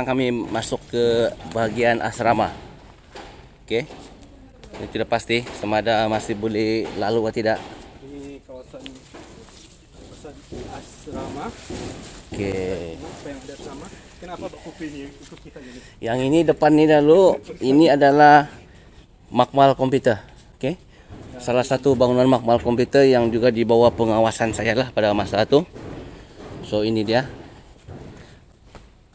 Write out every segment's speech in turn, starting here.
kami masuk ke bahagian asrama. Oke. Ini tidak pasti sama ada masih boleh lalu atau tidak. Ini kawasan asrama. Oke. Apa yang ada asrama? Kenapa Pak Kopi ini ikut kita jadi? Yang ini depan ini dulu, ini adalah makmal komputer. Oke. Salah satu bangunan makmal komputer yang juga di bawah pengawasan saya lah pada masa itu. So ini dia.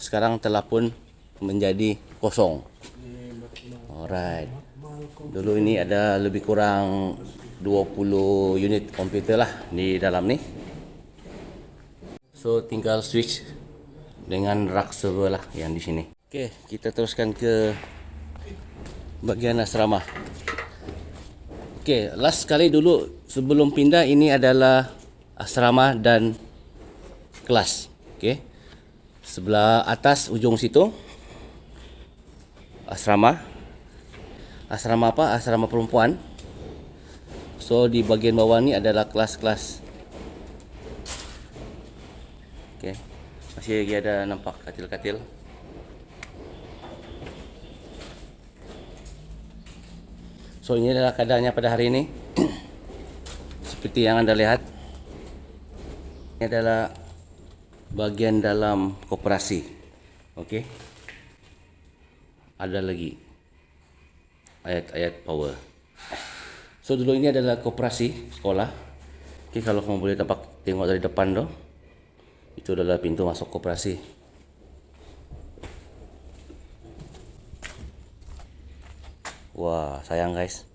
Sekarang telah pun menjadi kosong. Alright. Dulu ini ada lebih kurang 20 unit komputer lah di dalam nih. So tinggal switch dengan rak server lah yang di sini. Oke, kita teruskan ke bagian asrama. Oke, last kali dulu sebelum pindah ini adalah asrama dan kelas. Oke. Sebelah atas ujung situ asrama. Asrama apa? Asrama perempuan. So di bagian bawah ini adalah kelas-kelas. Oke. Masih lagi ada nampak katil-katil. So ini adalah keadaannya pada hari ini. Seperti yang Anda lihat. Ini adalah bagian dalam koperasi. Oke. Ada lagi ayat-ayat power. So dulu ini adalah koperasi sekolah. Oke, kalau kamu boleh dapat tengok dari depan tuh. Itu adalah pintu masuk koperasi. Wah, sayang guys.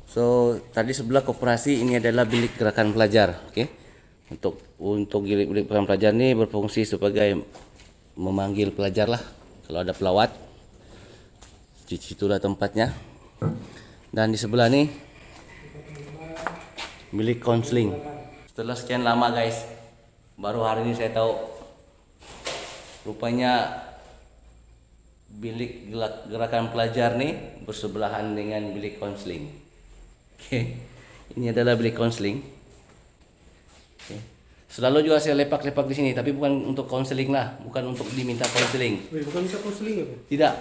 So tadi sebelah koperasi ini adalah bilik gerakan pelajar, oke? Untuk bilik gerakan pelajar ini berfungsi sebagai memanggil pelajar lah kalau ada pelawat. Di situlah tempatnya. Dan di sebelah ini bilik konseling. Setelah sekian lama guys, baru hari ini saya tahu rupanya bilik gerakan pelajar nih bersebelahan dengan bilik konseling. Oke, ini adalah bilik konseling. Oke. Selalu juga saya lepak-lepak di sini, tapi bukan untuk konseling lah, bukan untuk diminta konseling. Bukan bisa konseling apa? Tidak.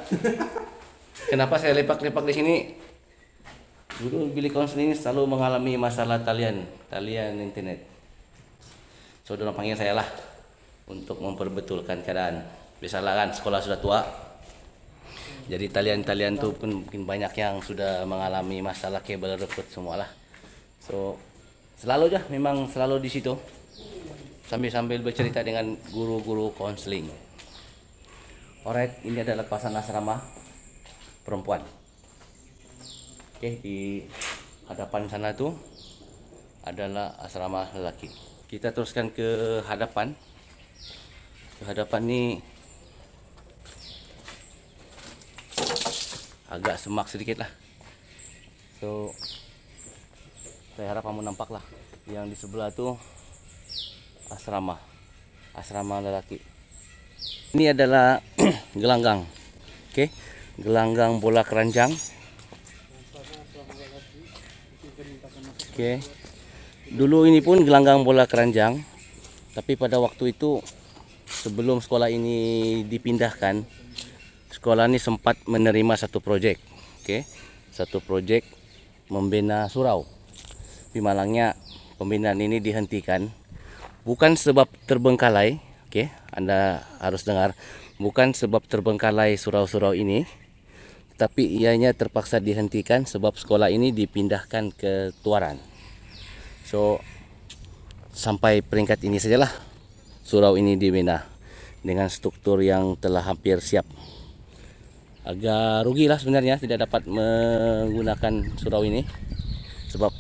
Kenapa saya lepak-lepak di sini? Dulu bilik konseling selalu mengalami masalah talian internet. So dorang panggil saya lah untuk memperbetulkan keadaan. Biasalah kan sekolah sudah tua. Jadi talian tuh pun mungkin banyak yang sudah mengalami masalah kabel reput semualah. So selalu aja memang selalu di situ sambil bercerita dengan guru-guru konseling. Alright, ini adalah kawasan asrama perempuan. Oke, di hadapan sana tuh adalah asrama lelaki. Kita teruskan ke hadapan. Ke hadapan nih agak semak sedikit lah. So saya harap kamu nampak lah yang di sebelah tuh asrama lelaki. Ini adalah gelanggang. Oke, gelanggang bola keranjang. Oke, dulu ini pun gelanggang bola keranjang, tapi pada waktu itu sebelum sekolah ini dipindahkan, sekolah ini sempat menerima satu proyek, satu proyek membina surau. Tapi malangnya pembinaan ini dihentikan, bukan sebab terbengkalai, Anda harus dengar, bukan sebab terbengkalai surau-surau ini, tapi ianya terpaksa dihentikan sebab sekolah ini dipindahkan ke Tuaran. So sampai peringkat ini sajalah surau ini dibina dengan struktur yang telah hampir siap. Agak rugi lah sebenarnya tidak dapat menggunakan surau ini sebab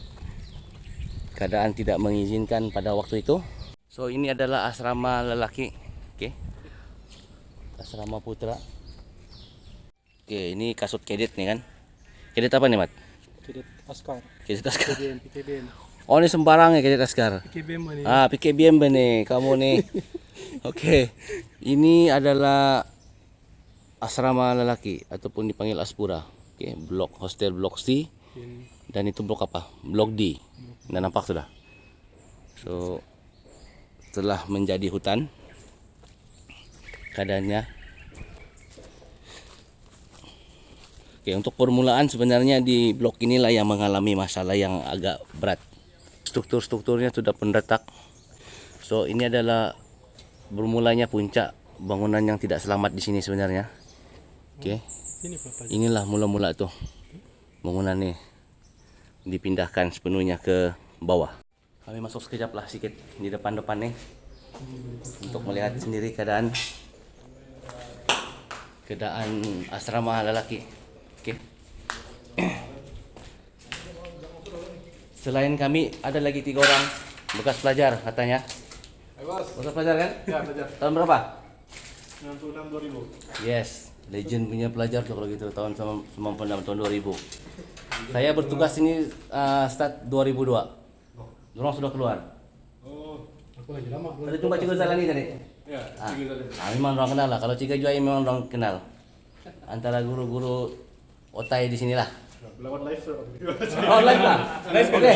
keadaan tidak mengizinkan pada waktu itu. So ini adalah asrama lelaki, asrama putra. Oke, ini kasut kedet nih kan. Kedet apa nih, Mat? Kedet askar. Kedet askar. PKBM. Oh, ini sembarang ya kedet askar. PKBM nih. Ah, PKBM nih kamu nih. Oke. Ini adalah asrama lelaki ataupun dipanggil Aspura. Oke, blok hostel blok C. Dan itu blok apa? Blok D. Anda nampak sudah. So setelah menjadi hutan keadaannya. Oke, untuk permulaan sebenarnya di blok inilah yang mengalami masalah yang agak berat. Strukturnya sudah pendetak. So ini adalah bermulanya puncak bangunan yang tidak selamat di sini sebenarnya. Oke. Inilah mula-mula tuh bangunan nih dipindahkan sepenuhnya ke bawah. Kami masuk sekejap lah sedikit di depan-depan nih untuk melihat sendiri keadaan asrama lelaki. Oke. Selain kami ada lagi 3 orang bekas pelajar katanya. Bekas pelajar kan? Ya, pelajar. Tahun berapa? 96 2000. Yes, legend punya pelajar tuh kalau gitu, tahun 96 tahun 2000. Saya bertugas ini start 2002. Dorang sudah keluar. Oh, aku lagi lama. Ada jumpa Cikgu Zalani tadi? Ya, Memang orang kenal lah. Kalau Cikgu Juai memang orang kenal. Antara guru-guru otai di sinilah. lewat live show. Oh, live lah. Live, oke.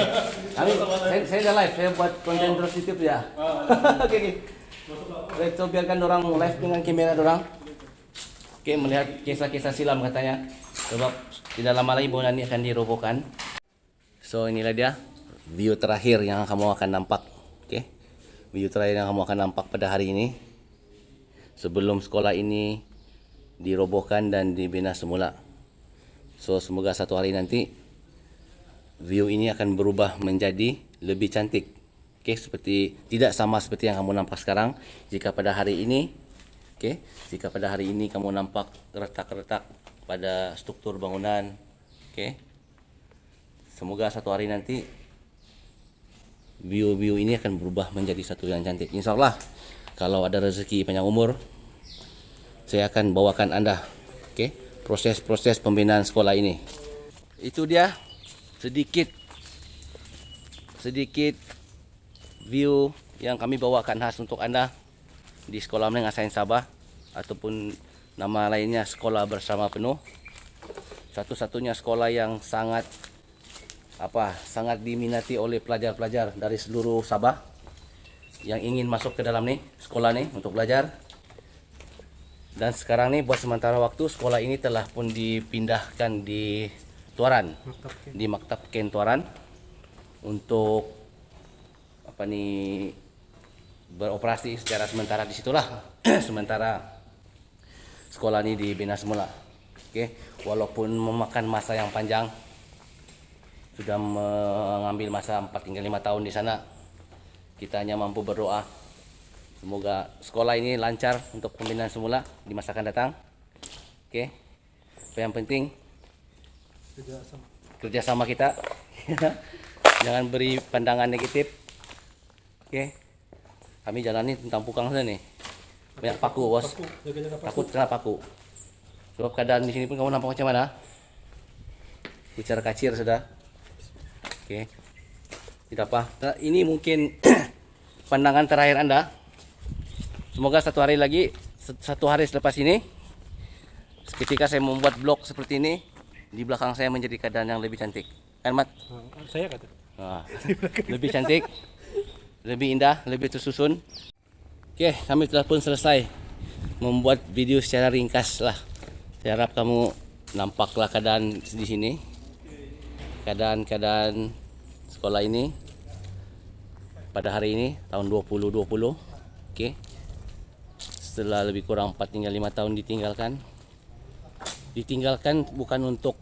Saya udah live. Saya buat konten terus YouTube ya. Oke. Baik, so biarkan orang live dengan kamera orang. Oke, melihat kisah-kisah silam katanya. Sebab tidak lama lagi bangunan ini akan dirobohkan. So inilah dia view terakhir yang kamu akan nampak. Oke. View terakhir yang kamu akan nampak pada hari ini. Sebelum sekolah ini dirobohkan dan dibina semula. So semoga satu hari nanti view ini akan berubah menjadi lebih cantik. Oke, seperti tidak sama seperti yang kamu nampak sekarang. Jika pada hari ini, jika pada hari ini kamu nampak retak-retak pada struktur bangunan, semoga satu hari nanti view ini akan berubah menjadi satu yang cantik. Insya Allah, kalau ada rezeki panjang umur, saya akan bawakan Anda, proses-proses pembinaan sekolah ini. Itu dia sedikit view yang kami bawakan khas untuk Anda di Sekolah Menengah Sains Sabah, ataupun nama lainnya Sekolah Bersama Penuh. Satu-satunya sekolah yang sangat diminati oleh pelajar-pelajar dari seluruh Sabah yang ingin masuk ke dalam nih sekolah nih untuk belajar. Dan sekarang nih buat sementara waktu sekolah ini telah pun dipindahkan di Tuaran, di Maktab Ken Tuaran, untuk beroperasi secara sementara di situlah. Sementara sekolah ini dibina semula. Walaupun memakan masa yang panjang, sudah mengambil masa 4 hingga 5 tahun di sana, kita hanya mampu berdoa semoga sekolah ini lancar untuk pembinaan semula di masa akan datang. Yang penting kerjasama kita. Jangan beri pandangan negatif. Kami jalani tentang pukang saja nih. Banyak paku, bos. Takut kena paku. Sebab keadaan di sini pun kamu nampak macam mana? Bicara kacir sudah. Tidak apa. Nah, ini mungkin pandangan terakhir Anda. Semoga satu hari selepas ini, ketika saya membuat vlog seperti ini, di belakang saya menjadi keadaan yang lebih cantik. Kan, Mat? Saya kata. Lebih cantik, lebih indah, lebih tersusun. Kami telah pun selesai membuat video secara ringkas lah. Saya harap kamu nampaklah keadaan di sini, keadaan sekolah ini pada hari ini tahun 2020. Setelah lebih kurang 4 hingga 5 tahun ditinggalkan bukan untuk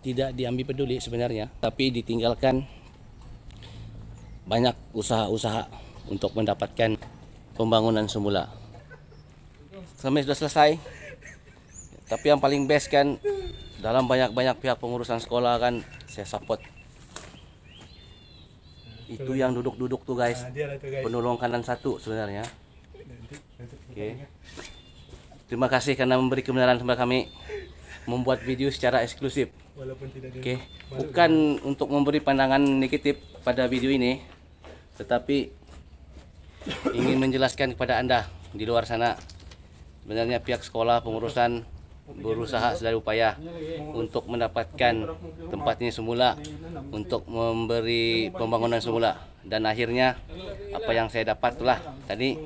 tidak diambil peduli sebenarnya, tapi ditinggalkan banyak usaha-usaha untuk mendapatkan pembangunan semula. Kami sudah selesai, tapi yang paling best kan, dalam banyak pihak pengurusan sekolah kan saya support. Itu yang duduk-duduk tuh guys, penolong kanan satu sebenarnya. Terima kasih karena memberi kebenaran kepada kami membuat video secara eksklusif. Bukan untuk memberi pandangan negatif pada video ini, tetapi ingin menjelaskan kepada Anda di luar sana, sebenarnya pihak sekolah pengurusan berusaha sedaya upaya untuk mendapatkan tempat ini semula, untuk memberi pembangunan semula Dan akhirnya apa yang saya dapat itulah tadi,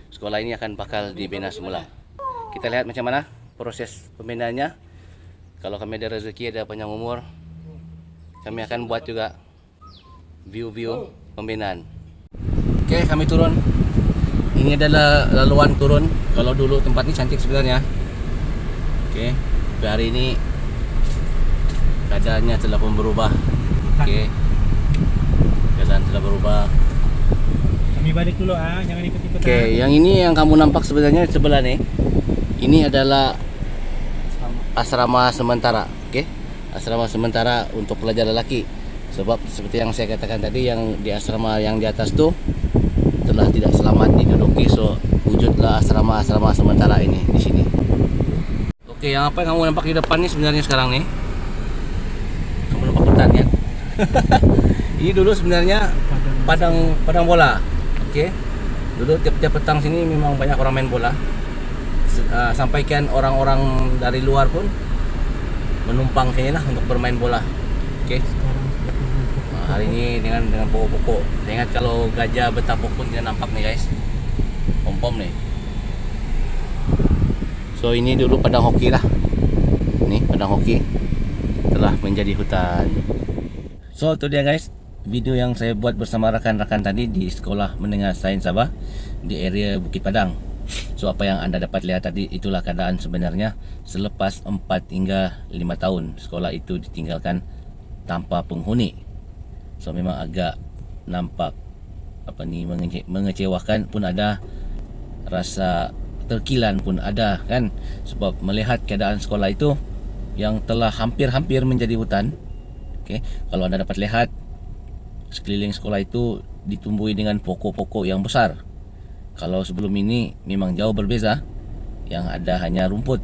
sekolah ini akan bakal dibina semula. Kita lihat macam mana proses pembinaannya. Kalau kami ada rezeki, ada panjang umur, kami akan buat juga view-view pembinaan. Oke, kami turun. Ini adalah laluan turun. Kalau dulu tempat ini cantik sebenarnya. Oke, tapi hari ini keadaannya telah pun berubah. Oke, keadaan telah berubah. Kami balik dulu jangan ikut-ikut. Oke, yang ini yang kamu nampak sebenarnya di sebelah nih. Ini adalah asrama sementara. Oke, asrama sementara untuk pelajar lelaki. Sebab seperti yang saya katakan tadi, yang di asrama yang di atas tuh telah tidak selamat diduduki, so wujudlah asrama-asrama sementara ini di sini. Oke, yang apa yang kamu nampak di depan nih sebenarnya sekarang nih, kamu nampak hutan ya. Ini dulu sebenarnya padang bola. Oke, dulu tiap-tiap petang sini memang banyak orang main bola. Sampaikan orang-orang dari luar pun menumpang sini lah untuk bermain bola. Oke. Hari ini dengan pokok-pokok. Saya ingat kalau gajah betapok pun tidak nampak nih guys. Pom-pom nih. So ini dulu padang hoki lah. Nih padang hoki telah menjadi hutan. So itu dia guys, video yang saya buat bersama rakan-rakan tadi di Sekolah Menengah Sains Sabah di area Bukit Padang. So apa yang anda dapat lihat tadi, itulah keadaan sebenarnya selepas 4 hingga 5 tahun sekolah itu ditinggalkan tanpa penghuni. So memang agak nampak mengecewakan pun ada, rasa terkilan pun ada kan, sebab melihat keadaan sekolah itu yang telah hampir-hampir menjadi hutan. Okey, kalau anda dapat lihat sekeliling sekolah itu ditumbuhi dengan pokok-pokok yang besar. Kalau sebelum ini memang jauh berbeza, yang ada hanya rumput,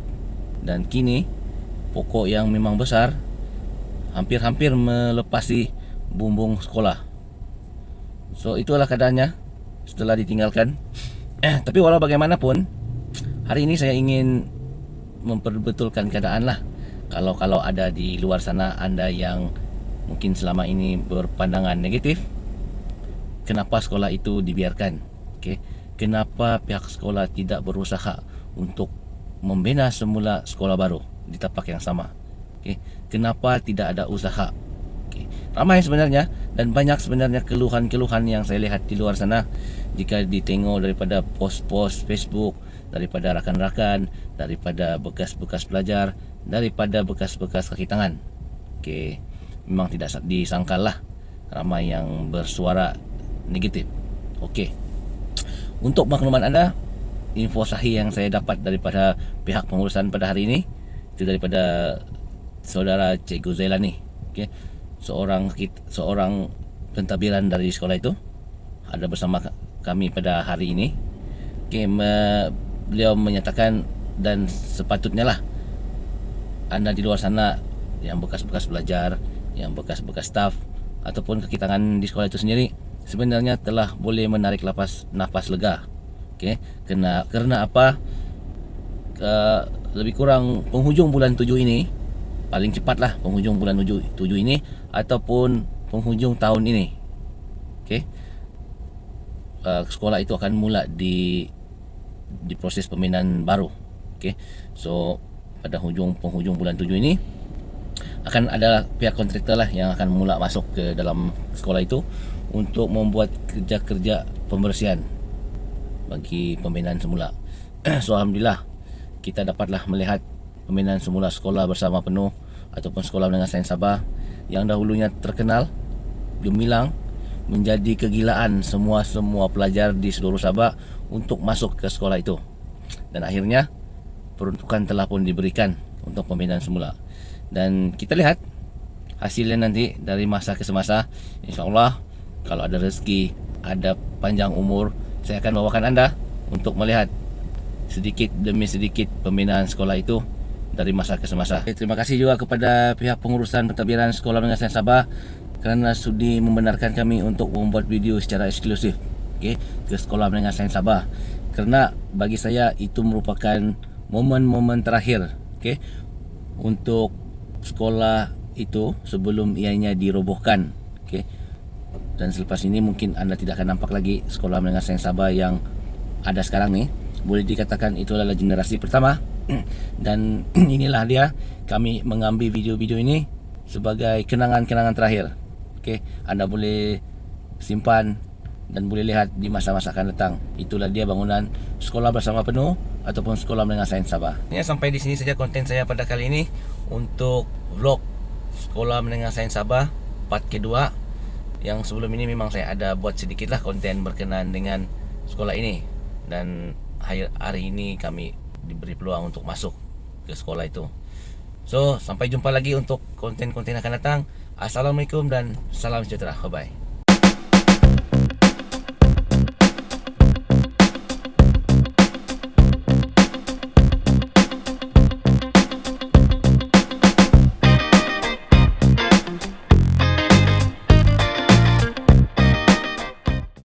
dan kini pokok yang memang besar hampir-hampir melepasi bumbung sekolah. So itulah keadaannya setelah ditinggalkan. Tapi walau bagaimanapun, hari ini saya ingin memperbetulkan keadaan lah. Kalau ada di luar sana anda yang mungkin selama ini berpandangan negatif, kenapa sekolah itu dibiarkan? Okay? Kenapa pihak sekolah tidak berusaha untuk membina semula sekolah baru di tapak yang sama? Okay? Kenapa tidak ada usaha? Okay. Ramai sebenarnya dan banyak sebenarnya keluhan-keluhan yang saya lihat di luar sana. Jika ditengok daripada post-post Facebook, daripada rakan-rakan, daripada bekas-bekas pelajar, daripada bekas-bekas kaki tangan. Okay. Memang tidak disangkal lah, ramai yang bersuara negatif. Okey, untuk makluman anda, info sahih yang saya dapat daripada pihak pengurusan pada hari ini itu daripada saudara Cikgu Zailani. Okey, seorang pentadbiran dari sekolah itu ada bersama kami pada hari ini. Okey, beliau menyatakan, dan sepatutnya lah anda di luar sana yang bekas-bekas belajar, yang bekas-bekas staff ataupun kaki tangan di sekolah itu sendiri sebenarnya telah boleh menarik nafas lega. Okey, kerana apa? Lebih kurang penghujung bulan 7 ini, paling cepatlah penghujung bulan 7 ini ataupun penghujung tahun ini. Okey, sekolah itu akan mula di proses pembinaan baru. Okey, so pada penghujung bulan 7 ini akan ada pihak kontraktor lah yang akan mula masuk ke dalam sekolah itu untuk membuat kerja-kerja pembersihan bagi pembinaan semula. So alhamdulillah kita dapatlah melihat pembinaan semula sekolah bersama penuh ataupun Sekolah Menengah Sains Sabah yang dahulunya terkenal gemilang menjadi kegilaan semua pelajar di seluruh Sabah untuk masuk ke sekolah itu. Dan akhirnya peruntukan telah pun diberikan untuk pembinaan semula. Dan kita lihat hasilnya nanti dari masa ke semasa. InsyaAllah kalau ada rezeki, ada panjang umur, saya akan bawakan anda untuk melihat sedikit demi sedikit pembinaan sekolah itu dari masa ke semasa. Terima kasih juga kepada pihak pengurusan pentadbiran Sekolah Menengah Sains Sabah kerana sudi membenarkan kami untuk membuat video secara eksklusif ke Sekolah Menengah Sains Sabah. Kerana bagi saya itu merupakan momen-momen terakhir untuk sekolah itu sebelum ianya dirobohkan. Dan selepas ini mungkin anda tidak akan nampak lagi Sekolah Menengah Sains Sabah yang ada sekarang nih. Boleh dikatakan itu adalah generasi pertama. Dan inilah dia, kami mengambil video-video ini sebagai kenangan-kenangan terakhir. Okey, anda boleh simpan dan boleh lihat di masa-masa akan datang. Itulah dia bangunan Sekolah Bersama Penuh ataupun Sekolah Menengah Sains Sabah. Ya, sampai di sini saja konten saya pada kali ini untuk vlog Sekolah Menengah Sains Sabah part kedua. Yang sebelum ini memang saya ada buat sedikitlah konten berkenaan dengan sekolah ini, dan hari ini kami diberi peluang untuk masuk ke sekolah itu. So, sampai jumpa lagi untuk konten-konten akan datang. Assalamualaikum dan salam sejahtera. Bye bye.